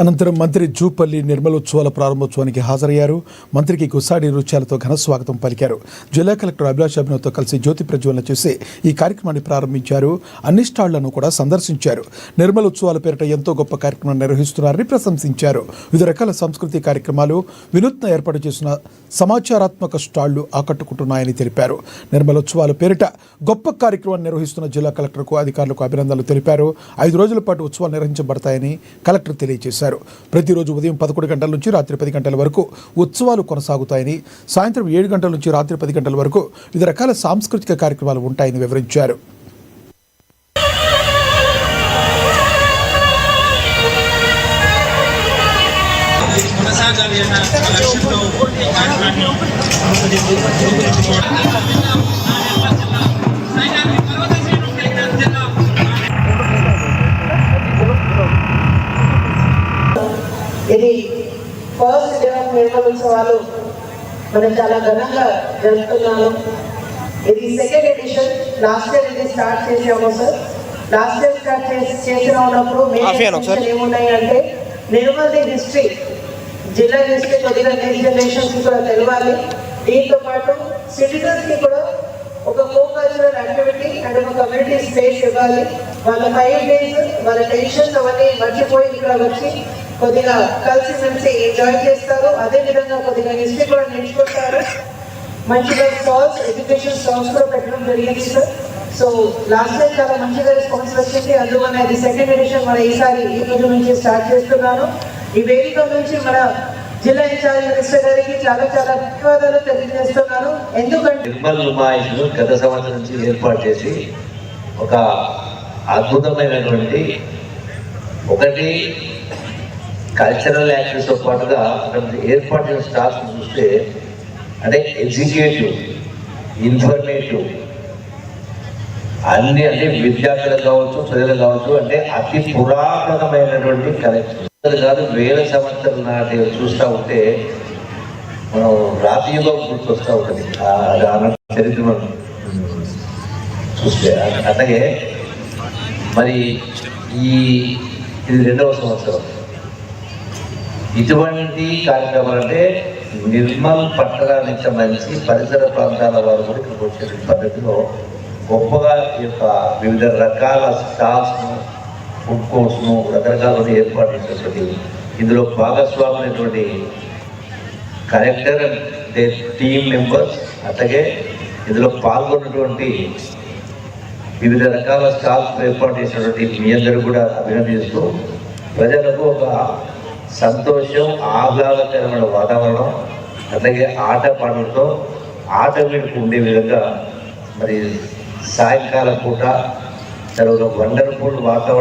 అనంతరం మంత్రి జూపల్లి నిర్మలోత్సవాల ప్రారంభోత్సవానికి హాజరయ్యారు. మంత్రికి గుసాడి నృత్యాలతో ఘన స్వాగతం పలికారు. జిల్లా కలెక్టర్ అభిలాష్ అభినవ్తో కలిసి జ్యోతి ప్రజ్వలన చేసి ఈ కార్యక్రమాన్ని ప్రారంభించారు. అన్ని స్టాళ్లను కూడా సందర్శించారు. నిర్మలోత్సవాల పేరిట ఎంతో గొప్ప కార్యక్రమం నిర్వహిస్తున్నారని ప్రశంసించారు. వివిధ రకాల సంస్కృతి కార్యక్రమాలు, వినూత్న ఏర్పాటు చేసిన సమాచారాత్మక స్టాళ్లు ఆకట్టుకుంటున్నాయని తెలిపారు. నిర్మలోత్సవాల పేరిట గొప్ప కార్యక్రమాన్ని నిర్వహిస్తున్న జిల్లా కలెక్టర్కు అధికారులకు అభినందనలు తెలిపారు. 5 రోజుల పాటు ఉత్సవాలు నిర్వహించబడతాయని కలెక్టర్ తెలియజేశారు. ప్రతిరోజు ఉదయం 11 గంటల నుంచి రాత్రి 10 గంటల వరకు ఉత్సవాలు కొనసాగుతాయని, సాయంత్రం 7 గంటల నుంచి రాత్రి 10 గంటల వరకు వివిధ రకాల సాంస్కృతిక కార్యక్రమాలు ఉంటాయని వివరించారు. ఇది ఫస్ట్ డే ఆఫ్ నిర్మలోత్సవాలు మనం చాలా ఘనంగా జరుపుతున్నాము. ఇది సెకండ్ ఎడిషన్. లాస్ట్ ఇయర్ ఇది స్టార్ట్ చేసాము సార్. లాస్ట్ ఇయర్ స్టార్ట్ చేసిన ఉన్నప్పుడు ఏమున్నాయి అంటే నిర్మల్ హిస్టరీ, జిల్లా హిస్టరీ కొద్దిగా నెక్స్ట్ జనరేషన్స్ కి కూడా తెలియాలి. దీంతో పాటు సిటిజన్స్ కి కూడా ఒక కో కల్చరల్ యాక్టివిటీ అండ్ ఒక కమ్యూనిటీ స్పేస్ ఇవ్వాలి. వాళ్ళ 5 days వాళ్ళ టెన్షన్స్ అవన్నీ మర్చిపోయి ఇక్కడ వచ్చి కొద్దిగా కలిసి మెలిసి ఎంజాయ్ చేస్తారు. అదేవిధంగా కొద్దిగా హిస్టరీ కూడా నేర్చుకుంటారు. మంచిగా స్టాల్స్, ఎడ్యుకేషన్ స్టాల్స్ కూడా పెట్టడం జరిగింది సార్. సో లాస్ట్ టైం చాలా మంచిగా రెస్పాన్స్ వచ్చింది. అందువల్ల ఇది సెకండ్ ఎడిషన్ మన ఈసారి ఈ రోజు నుంచి స్టార్ట్ చేస్తున్నాను. ఈ వేదిక నుంచి మన జిల్లా ఇన్ఛార్జ్ మినిస్టర్ గారికి చాలా చాలా ధన్యవాదాలు తెలియజేస్తున్నాను. ఎందుకంటే నిర్మల్ లుమాయిస్ను గత సంవత్సరం నుంచి ఏర్పాటు చేసి ఒక అద్భుతమైనటువంటి ఒకటి కల్చరల్ యాక్టివిటీతో పాటుగా ఏర్పాటు చేసిన స్టాఫ్ చూస్తే అంటే ఎడ్యుకేటివ్, ఇన్ఫర్మేటివ్ అన్ని అంటే విద్యార్థులకు కావచ్చు, ప్రజలకు కావచ్చు, అంటే అతి పురాతనమైనటువంటి కలెక్షన్ కాదు. 1000 సంవత్సరాల నాటి చూస్తూ ఉంటే మనం రాతిలో గుర్తొస్తూ ఉంటుంది చరిత్ర చూస్తే. అలాగే మరి ఇది 2వ సంవత్సరం ఇటువంటి కార్యక్రమాలు అంటే నిర్మల్ పట్టణానికి సంబంధించి పరిసర ప్రాంతాల వారు కూడా ఇక్కడికి వచ్చే పద్ధతిలో గొప్పగా ఈ యొక్క వివిధ రకాల స్టాల్స్ను, ఫుడ్ కోర్ట్స్ను రకరకాల ఏర్పాటు చేసినటువంటి ఇందులో భాగస్వామైనటువంటి కలెక్టర్ అండ్ టీమ్ మెంబర్స్, అట్లాగే ఇందులో పాల్గొన్నటువంటి వివిధ రకాల స్టాల్స్ ఏర్పాటు చేసినటువంటి మీ అందరూ కూడా అభినందిస్తూ ప్రజలకు ఒక సంతోషం, ఆహ్లాదకరమైన వాతావరణం, అట్లాగే ఆట పాటలతో ఆట వీడుకు ఉండే విధంగా మరి సాయంకాలం పూట చాలా వండర్ఫుల్ వాతావరణం